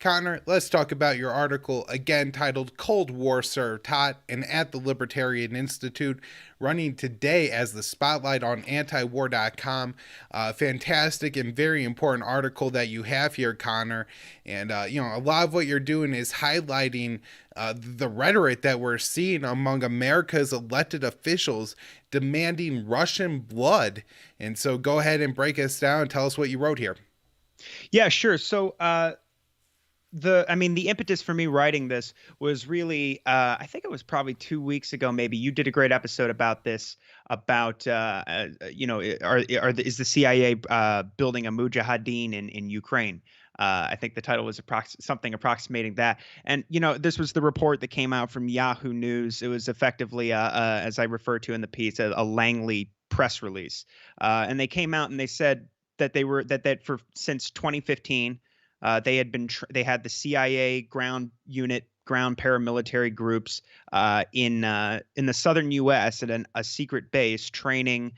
Connor, let's talk about your article, again titled Cold War, Sir Tot, and at the Libertarian Institute, running today as the spotlight on antiwar.com. Fantastic and very important article that you have here, Connor. And, a lot of what you're doing is highlighting the rhetoric that we're seeing among America's elected officials demanding Russian blood. And so go ahead and break us down and tell us what you wrote here. Yeah, sure. So, the impetus for me writing this was really, I think it was probably 2 weeks ago, maybe. You did a great episode about this, about, is the CIA building a mujahideen in Ukraine? I think the title was something approximating that. And, this was the report that came out from Yahoo News. It was effectively, as I referred to in the piece, a Langley press release. And they came out and they said that they were that for since 2015, they had the CIA ground unit, ground paramilitary groups in the southern U.S. at a secret base training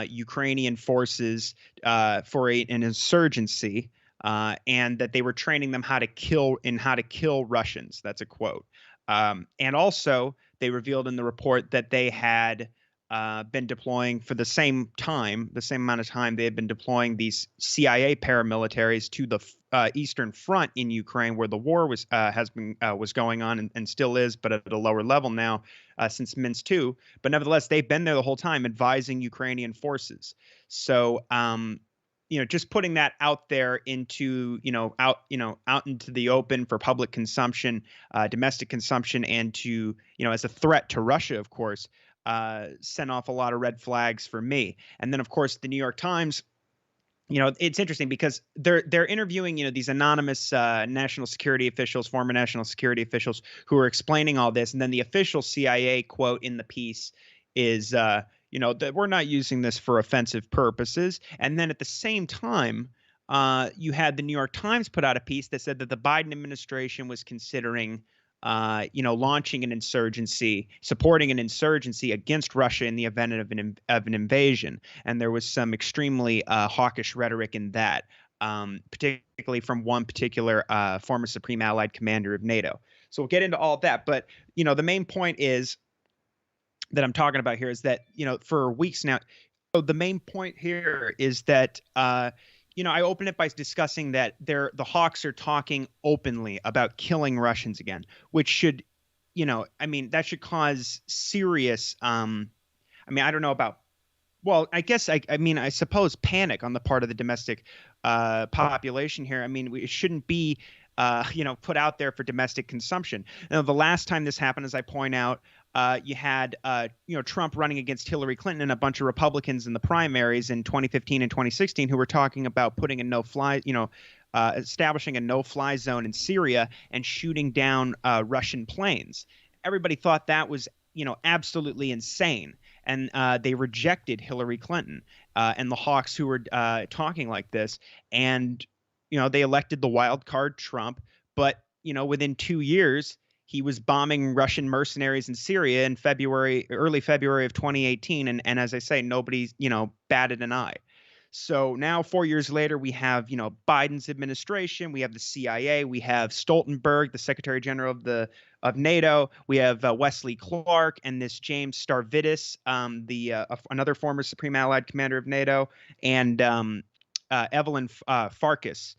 Ukrainian forces for an insurgency, and that they were training them how to kill Russians. That's a quote. And also, they revealed in the report that they had been deploying for the same amount of time, they had been deploying these CIA paramilitaries to the Eastern Front in Ukraine, where the war was going on and still is, but at a lower level now since Minsk II. But nevertheless, they've been there the whole time advising Ukrainian forces. So, just putting that out there out into the open for public consumption, domestic consumption, and as a threat to Russia, of course, sent off a lot of red flags for me. And then, of course, the New York Times, it's interesting because they're interviewing, these anonymous national security officials, former national security officials who are explaining all this. And then the official CIA quote in the piece is, that we're not using this for offensive purposes. And then at the same time, you had the New York Times put out a piece that said that the Biden administration was considering launching an insurgency, supporting an insurgency against Russia in the event of an invasion. And there was some extremely hawkish rhetoric in that, particularly from one particular former Supreme Allied Commander of NATO. So we'll get into all of that. But, the main point is that I'm talking about here is that, for weeks now, so the main point here is that, I open it by discussing that the hawks are talking openly about killing Russians again, which should, that should cause serious, I don't know about, well, I guess, I suppose panic on the part of the domestic population here. It shouldn't be, put out there for domestic consumption. Now, the last time this happened, as I point out, you had, Trump running against Hillary Clinton and a bunch of Republicans in the primaries in 2015 and 2016 who were talking about putting establishing a no-fly zone in Syria and shooting down Russian planes. Everybody thought that was, absolutely insane. And they rejected Hillary Clinton and the hawks who were talking like this. And, they elected the wild card Trump. But, within 2 years, he was bombing Russian mercenaries in Syria in early February of 2018. And as I say, nobody, batted an eye. So now 4 years later, we have, Biden's administration, we have the CIA, we have Stoltenberg, the Secretary General of NATO, we have Wesley Clark and this James Stavridis, another former Supreme Allied Commander of NATO, and Evelyn Farkas,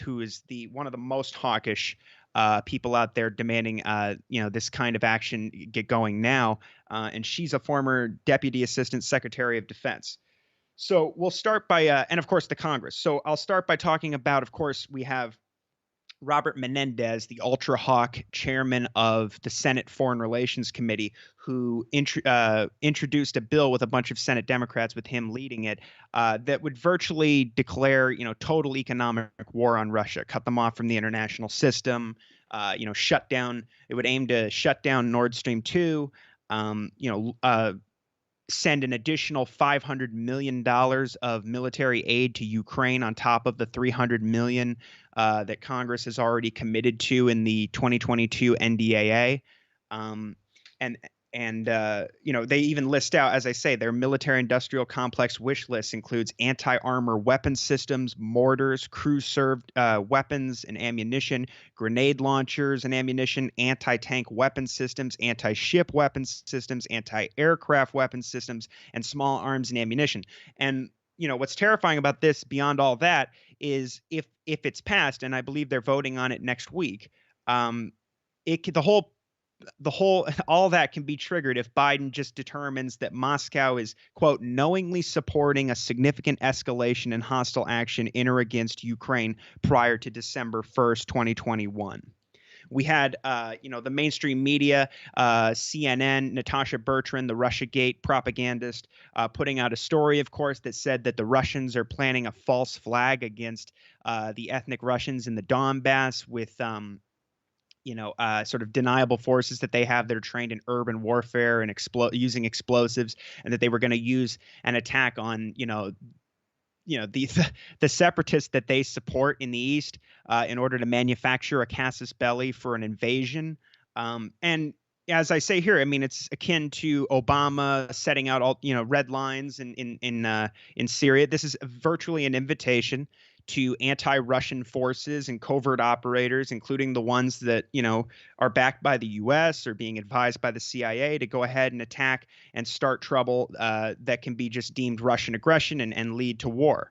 who is one of the most hawkish people out there demanding, this kind of action get going now. And she's a former Deputy Assistant Secretary of Defense. So we'll start by, and of course, the Congress. So I'll start by talking about, of course, we have Robert Menendez, the ultra hawk chairman of the Senate Foreign Relations Committee, who introduced a bill with a bunch of Senate Democrats, with him leading it, that would virtually declare, total economic war on Russia, cut them off from the international system, shut down. It would aim to shut down Nord Stream 2, send an additional $500 million of military aid to Ukraine on top of the $300 million that Congress has already committed to in the 2022 NDAA. And And they even list out, as I say, their military industrial complex wish list includes anti-armor weapon systems, mortars, crew-served weapons and ammunition, grenade launchers and ammunition, anti-tank weapon systems, anti-ship weapon systems, anti-aircraft weapon systems, and small arms and ammunition. And what's terrifying about this, beyond all that, is if it's passed, and I believe they're voting on it next week, the whole all that can be triggered if Biden just determines that Moscow is, quote, knowingly supporting a significant escalation in hostile action in or against Ukraine prior to December 1st, 2021. We had, the mainstream media, CNN, Natasha Bertrand, the Russiagate propagandist, putting out a story, of course, that said that the Russians are planning a false flag against the ethnic Russians in the Donbass with sort of deniable forces that they have that are trained in urban warfare and using explosives, and that they were going to use an attack on, the separatists that they support in the East in order to manufacture a casus belli for an invasion. And as I say here, I mean, it's akin to Obama setting out all red lines in Syria. This is virtually an invitation to anti-Russian forces and covert operators, including the ones that are backed by the U.S. or being advised by the CIA, to go ahead and attack and start trouble that can be just deemed Russian aggression and lead to war.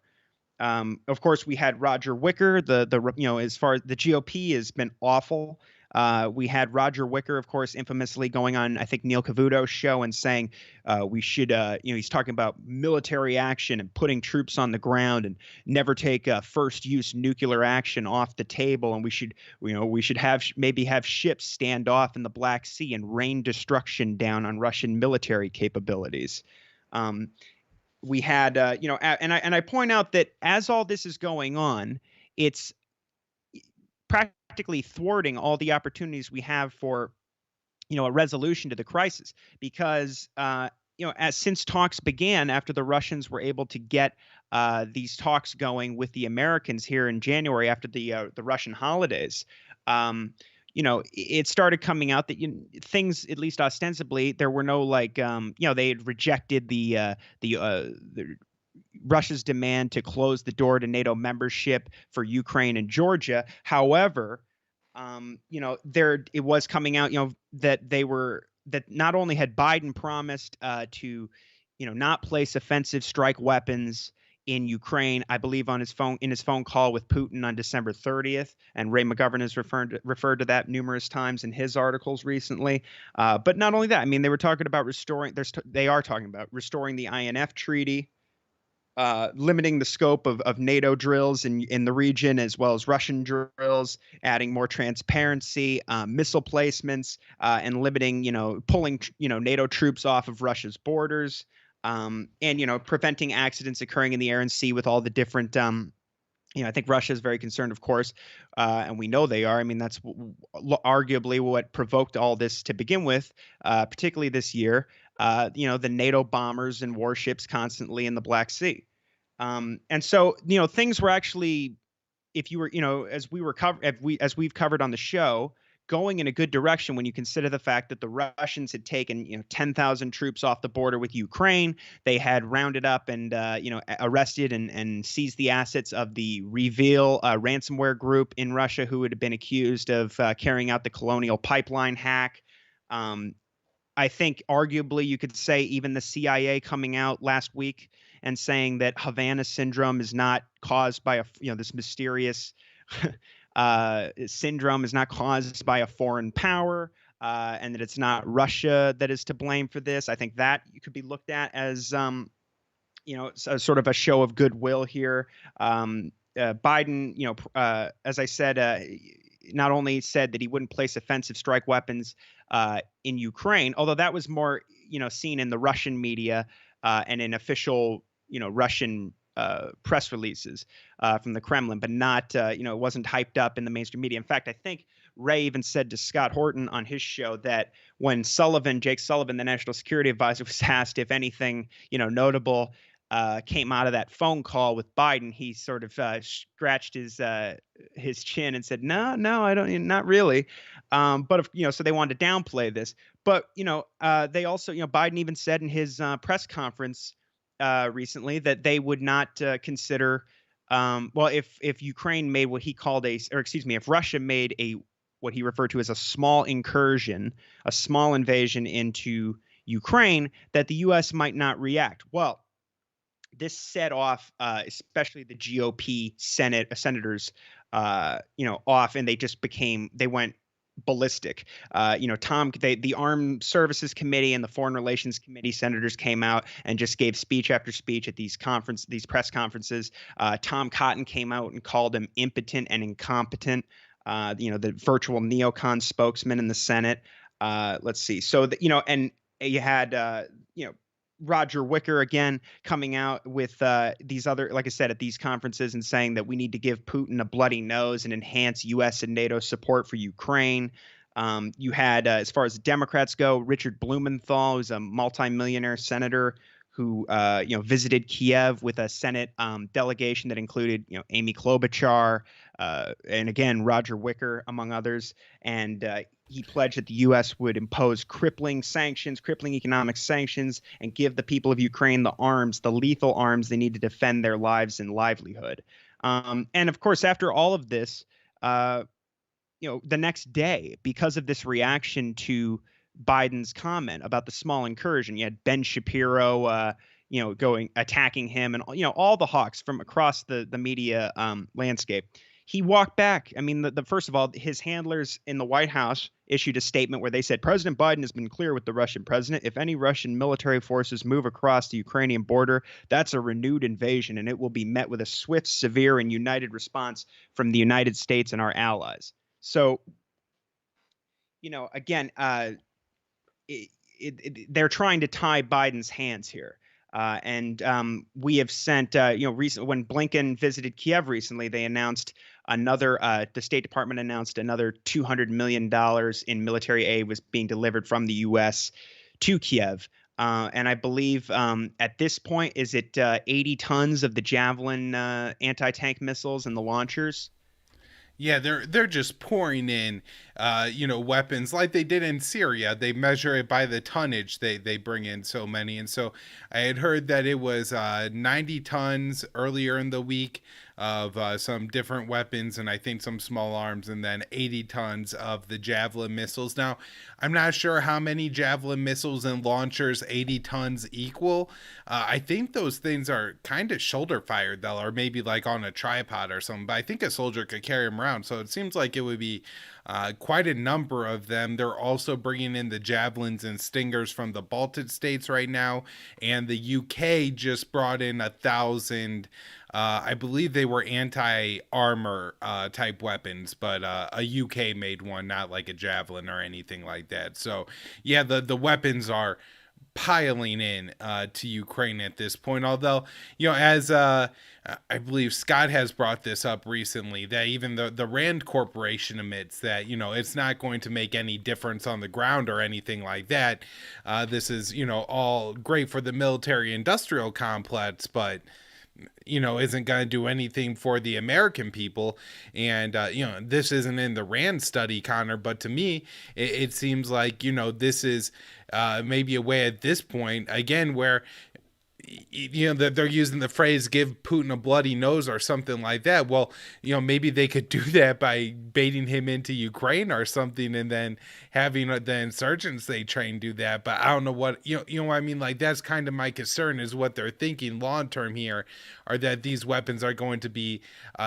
Of course, we had Roger Wicker. As far as the GOP has been awful. We had Roger Wicker, of course, infamously going on, I think, Neil Cavuto's show and saying we should, he's talking about military action and putting troops on the ground and never take first use nuclear action off the table. And we should maybe have ships stand off in the Black Sea and rain destruction down on Russian military capabilities. We had, and I point out that as all this is going on, it's practically thwarting all the opportunities we have for, a resolution to the crisis, because, since talks began after the Russians were able to get these talks going with the Americans here in January after the Russian holidays, it started coming out that things, at least ostensibly, there were no they had rejected the Russia's demand to close the door to NATO membership for Ukraine and Georgia. However, it was coming out, that not only had Biden promised to, not place offensive strike weapons in Ukraine, I believe in his phone call with Putin on December 30th, and Ray McGovern has referred to that numerous times in his articles recently. But not only that, I mean, they are talking about restoring the INF treaty, limiting the scope of NATO drills in the region, as well as Russian drills, adding more transparency, missile placements, and limiting, pulling, NATO troops off of Russia's borders, and, preventing accidents occurring in the air and sea with all the different, I think Russia is very concerned, of course, and we know they are. I mean, that's arguably what provoked all this to begin with, particularly this year. The NATO bombers and warships constantly in the Black Sea. And so, things were actually, if you were, as we've covered on the show, going in a good direction when you consider the fact that the Russians had taken, 10,000 troops off the border with Ukraine. They had rounded up and, arrested and seized the assets of the Reveal ransomware group in Russia, who had been accused of carrying out the Colonial Pipeline hack. I think arguably you could say even the CIA coming out last week and saying that Havana syndrome is not caused by this mysterious syndrome is not caused by a foreign power, and that it's not Russia that is to blame for this. I think that could be looked at as, sort of a show of goodwill here. Biden, as I said, not only said that he wouldn't place offensive strike weapons in Ukraine, although that was more, seen in the Russian media and in official, Russian press releases from the Kremlin, but not, it wasn't hyped up in the mainstream media. In fact, I think Ray even said to Scott Horton on his show that when Jake Sullivan, the national security advisor, was asked if anything, notable came out of that phone call with Biden, he sort of scratched his chin and said, "No, no, I don't, not really." But if, so they wanted to downplay this. But they also, Biden even said in his press conference recently that they would not consider. Well, if Ukraine made what he called or excuse me, if Russia made a what he referred to as a small incursion, a small invasion into Ukraine, that the U.S. might not react. Well, this set off, especially the GOP senators, off, and they went ballistic. The Armed Services Committee and the Foreign Relations Committee senators came out and just gave speech after speech at these press conferences. Tom Cotton came out and called him impotent and incompetent. The virtual neocon spokesman in the Senate. Let's see. So, and you had, Roger Wicker again coming out with these other, like I said, at these conferences and saying that we need to give Putin a bloody nose and enhance U.S. and NATO support for Ukraine. You had, as far as Democrats go, Richard Blumenthal, who's a multimillionaire senator who, visited Kiev with a Senate delegation that included, Amy Klobuchar and again, Roger Wicker, among others. And he pledged that the U.S. would impose crippling economic sanctions, and give the people of Ukraine the lethal arms they need to defend their lives and livelihood. And of course, after all of this, the next day, because of this reaction to Biden's comment about the small incursion, you had Ben Shapiro, attacking him, and all the hawks from across the media landscape. He walked back. I mean, the first of all, his handlers in the White House issued a statement where they said President Biden has been clear with the Russian president. If any Russian military forces move across the Ukrainian border, that's a renewed invasion, and it will be met with a swift, severe, and united response from the United States and our allies. So, again, they're trying to tie Biden's hands here. And we have sent, recently when Blinken visited Kiev recently, they announced the State Department announced another $200 million in military aid was being delivered from the U.S. to Kiev. And I believe at this point, is it 80 tons of the Javelin anti-tank missiles and the launchers? Yeah, they're just pouring in, weapons like they did in Syria. They measure it by the tonnage. They bring in so many, and so I had heard that it was 90 tons earlier in the week of some different weapons, and I think some small arms, and then 80 tons of the Javelin missiles. Now, I'm not sure how many Javelin missiles and launchers 80 tons equal. I think those things are kind of shoulder fired, though, or maybe like on a tripod or something, but I think a soldier could carry them around, so it seems like it would be quite a number of them. They're also bringing in the Javelins and Stingers from the Baltic states right now, and the UK just brought in 1,000. I believe they were anti-armor type weapons, but a UK made one, not like a Javelin or anything like that. So yeah, the weapons are piling in to Ukraine at this point. Although, as I believe Scott has brought this up recently, that even the Rand Corporation admits that, it's not going to make any difference on the ground or anything like that. This is, all great for the military industrial complex, but isn't going to do anything for the American people. And, this isn't in the Rand study, Connor, but to me, it seems like, this is maybe a way at this point, again, where that they're using the phrase "give Putin a bloody nose" or something like that. Well, maybe they could do that by baiting him into Ukraine or something, and then having the insurgents they train do that. But I don't know what what I mean. Like, that's kind of my concern, is what they're thinking long term here, are that these weapons are going to be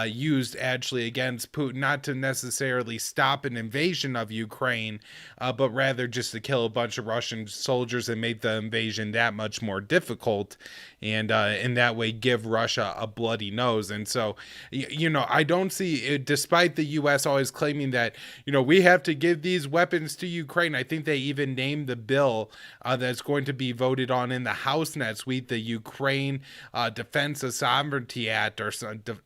used actually against Putin, not to necessarily stop an invasion of Ukraine, but rather just to kill a bunch of Russian soldiers and make the invasion that much more difficult, and in that way give Russia a bloody nose. And so, I don't see it, despite the U.S. always claiming that, we have to give these weapons to Ukraine. I think they even named the bill that's going to be voted on in the House next week, the Ukraine Defense of Sovereignty Act, or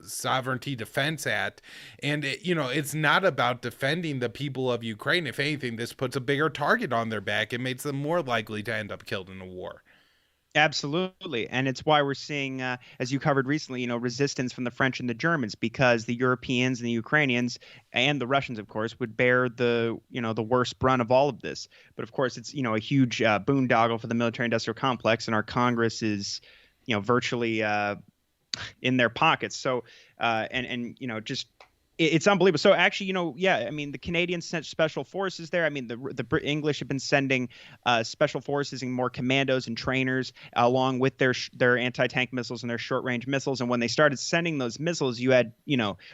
Sovereignty Defense Act. And, it's not about defending the people of Ukraine. If anything, this puts a bigger target on their back and makes them more likely to end up killed in a war. Absolutely. And it's why we're seeing, as you covered recently, resistance from the French and the Germans, because the Europeans and the Ukrainians and the Russians, of course, would bear the worst brunt of all of this. But of course, it's, a huge boondoggle for the military industrial complex. And our Congress is, virtually in their pockets. So, and just it's unbelievable. So actually, yeah, I mean, the Canadians sent special forces there. I mean, the English have been sending special forces and more commandos and trainers along with their anti-tank missiles and their short-range missiles. And when they started sending those missiles, you had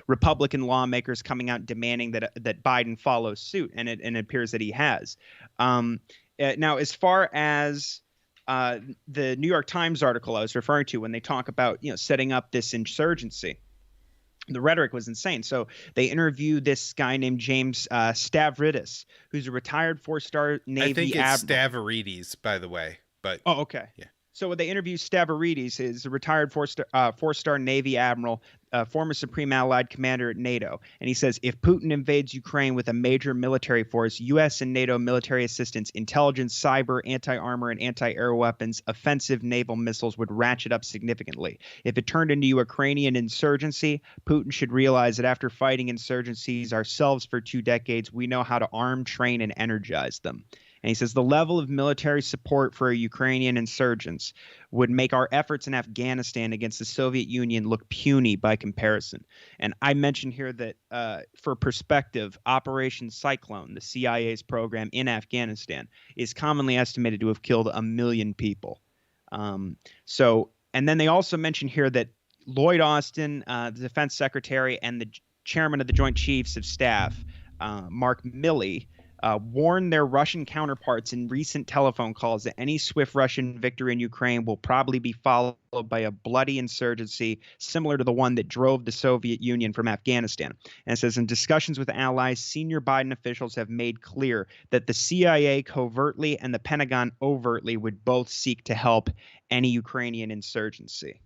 Republican lawmakers coming out demanding that Biden follow suit, and it appears that he has. Now, as far as the New York Times article I was referring to, when they talk about setting up this insurgency, the rhetoric was insane. So they interview this guy named James Stavridis, who's a retired four-star I Navy think it's admiral. Stavridis, by the way, but Oh, okay. yeah. So they interview Stavridis, is a retired four-star Navy admiral, former Supreme Allied Commander at NATO. And he says, if Putin invades Ukraine with a major military force, U.S. and NATO military assistance, intelligence, cyber, anti-armor, and anti-air weapons, offensive naval missiles would ratchet up significantly. If it turned into Ukrainian insurgency, Putin should realize that after fighting insurgencies ourselves for 2 decades, we know how to arm, train, and energize them. And he says the level of military support for Ukrainian insurgents would make our efforts in Afghanistan against the Soviet Union look puny by comparison. And I mentioned here that for perspective, Operation Cyclone, the CIA's program in Afghanistan, is commonly estimated to have killed 1 million people. And then they also mention here that Lloyd Austin, the defense secretary, and the chairman of the Joint Chiefs of Staff, Mark Milley, warned their Russian counterparts in recent telephone calls that any swift Russian victory in Ukraine will probably be followed by a bloody insurgency similar to the one that drove the Soviet Union from Afghanistan. And it says, in discussions with allies, senior Biden officials have made clear that the CIA covertly and the Pentagon overtly would both seek to help any Ukrainian insurgency.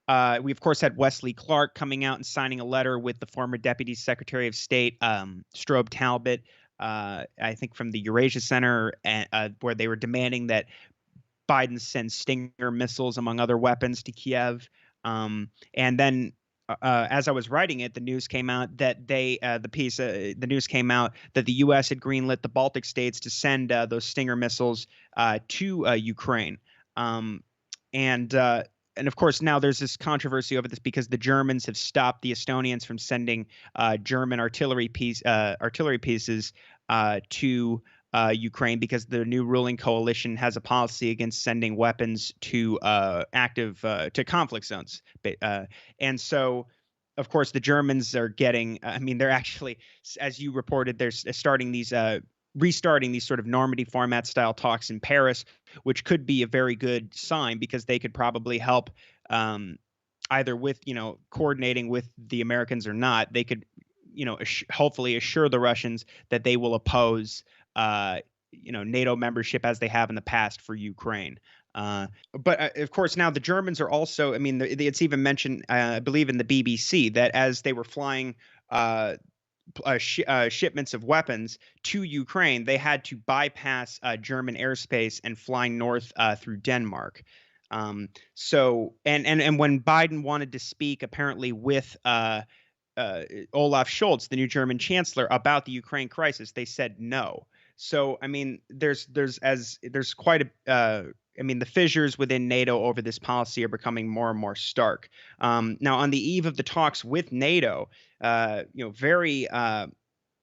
We, of course, had Wesley Clark coming out and signing a letter with the former Deputy Secretary of State, Strobe Talbot, I think from the Eurasia Center, where they were demanding that Biden send Stinger missiles, among other weapons, to Kiev. And then as I was writing it, the news came out that the news came out that the U.S. had greenlit the Baltic states to send those Stinger missiles to Ukraine. And of course, now there's this controversy over this because the Germans have stopped the Estonians from sending German artillery pieces to Ukraine, because the new ruling coalition has a policy against sending weapons to to conflict zones. And so, of course, the Germans are getting. I mean, they're actually, as you reported, they're restarting these sort of Normandy format style talks in Paris, which could be a very good sign, because they could probably help either with, coordinating with the Americans or not. They could, hopefully assure the Russians that they will oppose, NATO membership as they have in the past for Ukraine. But of course, now the Germans are also, I mean, it's even mentioned, I believe in the BBC, that as they were flying shipments of weapons to Ukraine, they had to bypass German airspace and flying north through Denmark. So when Biden wanted to speak, apparently with Olaf Scholz, the new German chancellor, about the Ukraine crisis, they said no. So I mean, there's quite a I mean, the fissures within NATO over this policy are becoming more and more stark. Now, on the eve of the talks with NATO, very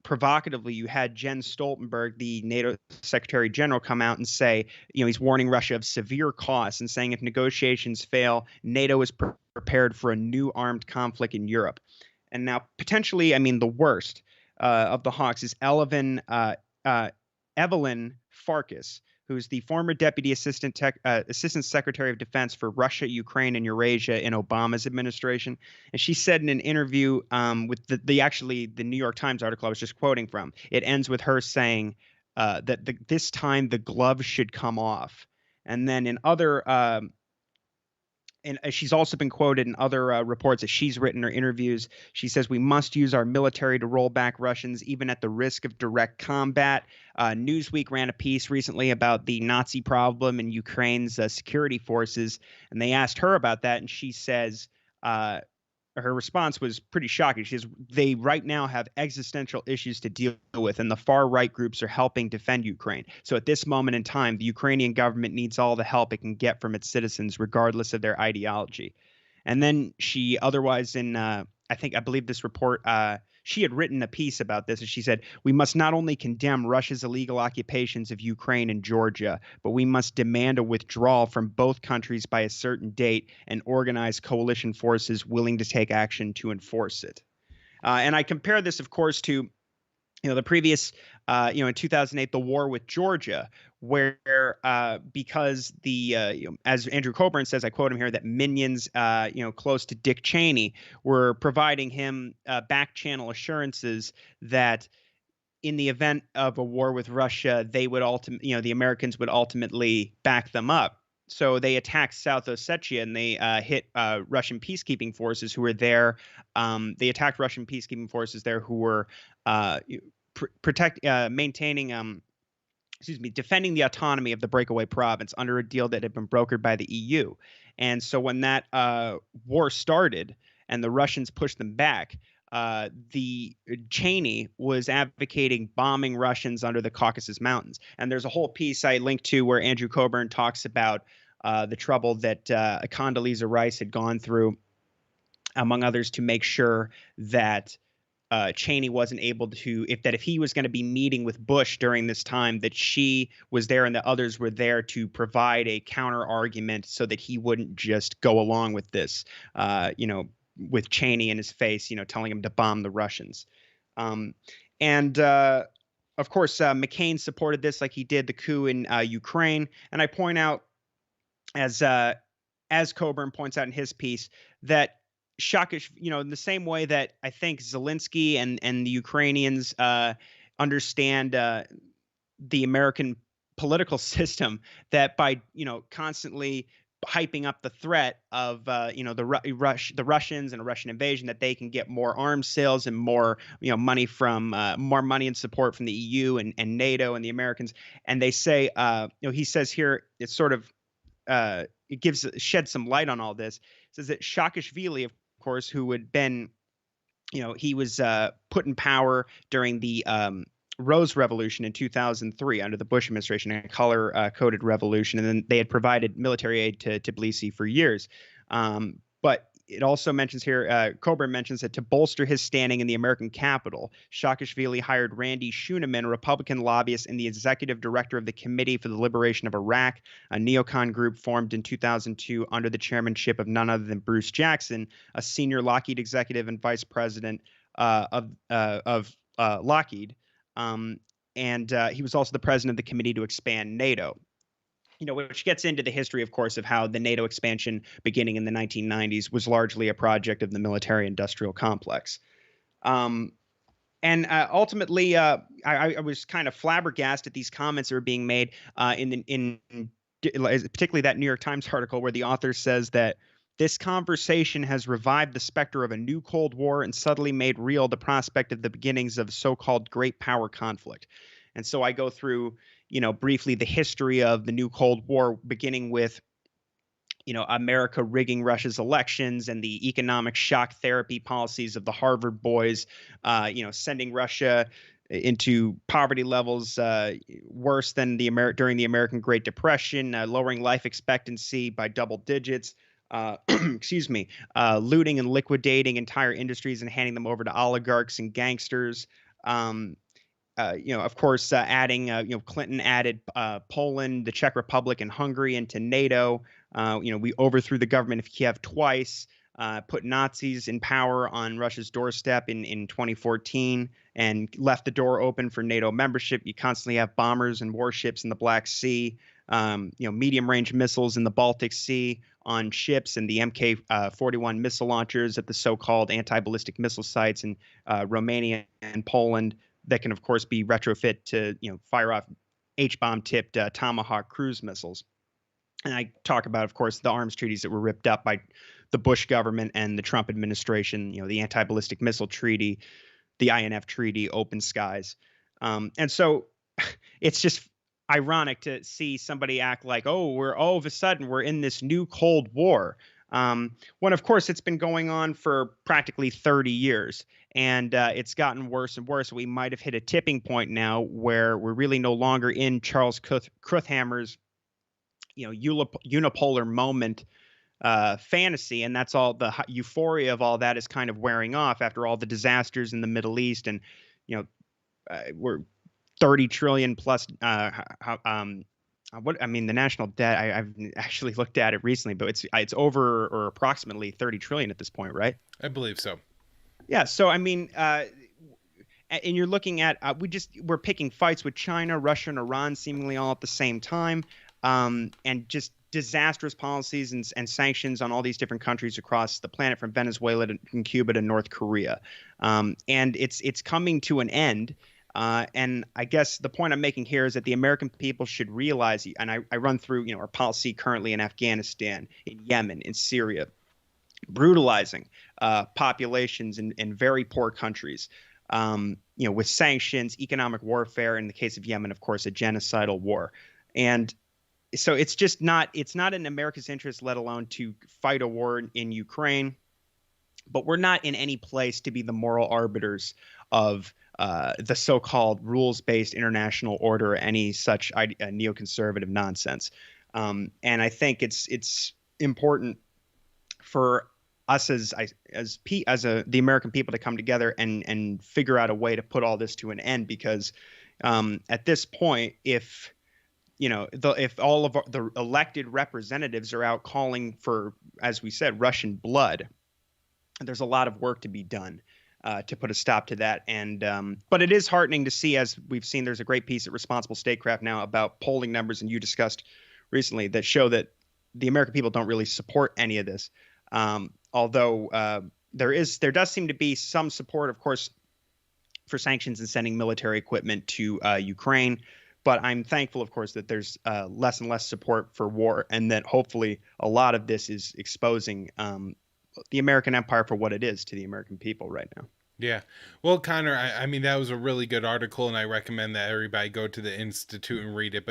provocatively, you had Jens Stoltenberg, the NATO Secretary General, come out and say, he's warning Russia of severe costs and saying if negotiations fail, NATO is prepared for a new armed conflict in Europe. And now, potentially, I mean, the worst of the hawks is Evelyn Farkas, who's the former Deputy Assistant Secretary of Defense for Russia, Ukraine, and Eurasia in Obama's administration. And she said in an interview with the New York Times article I was just quoting from, it ends with her saying that this time the gloves should come off. And then in other and she's also been quoted in other reports that she's written or interviews. She says we must use our military to roll back Russians, even at the risk of direct combat. Newsweek ran a piece recently about the Nazi problem in Ukraine's security forces, and they asked her about that, and she says her response was pretty shocking. She says they right now have existential issues to deal with, and the far right groups are helping defend Ukraine. So at this moment in time, the Ukrainian government needs all the help it can get from its citizens, regardless of their ideology. And then she otherwise in I believe this report she had written a piece about this, and she said we must not only condemn Russia's illegal occupations of Ukraine and Georgia, but we must demand a withdrawal from both countries by a certain date and organize coalition forces willing to take action to enforce it. And I compare this, of course, to the previous, in 2008, the war with Georgia, where because the as Andrew Coburn says, I quote him here, that minions, close to Dick Cheney were providing him back channel assurances that in the event of a war with Russia, they would the Americans would ultimately back them up. So they attacked South Ossetia and they hit Russian peacekeeping forces who were there. They attacked Russian peacekeeping forces there who were defending the autonomy of the breakaway province under a deal that had been brokered by the EU. And so when that war started and the Russians pushed them back, the Cheney was advocating bombing Russians under the Caucasus Mountains. And there's a whole piece I linked to where Andrew Coburn talks about the trouble that Condoleezza Rice had gone through, among others, to make sure that Cheney wasn't able to, if he was going to be meeting with Bush during this time, that she was there and the others were there to provide a counter argument so that he wouldn't just go along with this, with Cheney in his face, telling him to bomb the Russians. And of course, McCain supported this like he did the coup in Ukraine. And I point out, as Coburn points out in his piece, that in the same way that I think Zelensky and the Ukrainians understand the American political system, that by constantly hyping up the threat of the Russians and a Russian invasion, that they can get more arms sales and more money from more money and support from the EU and NATO and the Americans. And they say he says here, it's sort of it sheds some light on all this. It says that Saakashvili, of course, who had been, he was put in power during the Rose Revolution in 2003 under the Bush administration, a color-coded revolution, and then they had provided military aid to Tbilisi for years. But it also mentions here, Coburn mentions that to bolster his standing in the American capital, Saakashvili hired Randy Schuneman, a Republican lobbyist and the executive director of the Committee for the Liberation of Iraq, a neocon group formed in 2002 under the chairmanship of none other than Bruce Jackson, a senior Lockheed executive and vice president of Lockheed. And he was also the president of the Committee to expand NATO. Which gets into the history, of course, of how the NATO expansion beginning in the 1990s was largely a project of the military-industrial complex. And ultimately, I was kind of flabbergasted at these comments that were being made in particularly that New York Times article where the author says that this conversation has revived the specter of a new Cold War and subtly made real the prospect of the beginnings of so-called great power conflict. And so I go through, briefly the history of the new Cold War, beginning with, America rigging Russia's elections and the economic shock therapy policies of the Harvard boys, sending Russia into poverty levels worse than during the American Great Depression, lowering life expectancy by double digits. Looting and liquidating entire industries and handing them over to oligarchs and gangsters. Of course, Clinton added Poland, the Czech Republic, and Hungary into NATO. We overthrew the government of Kiev twice, put Nazis in power on Russia's doorstep in 2014, and left the door open for NATO membership. You constantly have bombers and warships in the Black Sea, medium-range missiles in the Baltic Sea on ships, and the Mk-41 missile launchers at the so-called anti-ballistic missile sites in Romania and Poland that can, of course, be retrofit to fire off H-bomb tipped Tomahawk cruise missiles. And I talk about, of course, the arms treaties that were ripped up by the Bush government and the Trump administration, the anti-ballistic missile treaty, the INF treaty, open skies. And so it's just ironic to see somebody act like, oh, we're all of a sudden we're in this new Cold War. When, of course, it's been going on for practically 30 years. And it's gotten worse and worse. We might have hit a tipping point now where we're really no longer in Charles Kruthammer's unipolar moment fantasy, and that's all the euphoria of all that is kind of wearing off after all the disasters in the Middle East, and we're 30 trillion plus. What I mean, the national debt. I've actually looked at it recently, but it's over or approximately 30 trillion at this point, right? I believe so. Yeah. So I mean, and you're looking at we're picking fights with China, Russia, and Iran seemingly all at the same time. And just disastrous policies and sanctions on all these different countries across the planet, from Venezuela and Cuba to North Korea. And it's coming to an end. And I guess the point I'm making here is that the American people should realize, and I run through, our policy currently in Afghanistan, in Yemen, in Syria, brutalizing populations in very poor countries, with sanctions, economic warfare, in the case of Yemen, of course, a genocidal war. And so it's not in America's interest, let alone to fight a war in Ukraine. But we're not in any place to be the moral arbiters of the so-called rules-based international order, or any such neoconservative nonsense. And I think it's important for us as the American people to come together and figure out a way to put all this to an end, because at this point, if all of the elected representatives are out calling for, as we said, Russian blood, there's a lot of work to be done to put a stop to that. And but it is heartening to see, as we've seen, there's a great piece at Responsible Statecraft now about polling numbers, and you discussed recently, that show that the American people don't really support any of this. Although there does seem to be some support, of course, for sanctions and sending military equipment to Ukraine. But I'm thankful, of course, that there's less and less support for war, and that hopefully a lot of this is exposing the American empire for what it is to the American people right now. Yeah. Well, Connor, I mean, that was a really good article, and I recommend that everybody go to the Institute and read it. But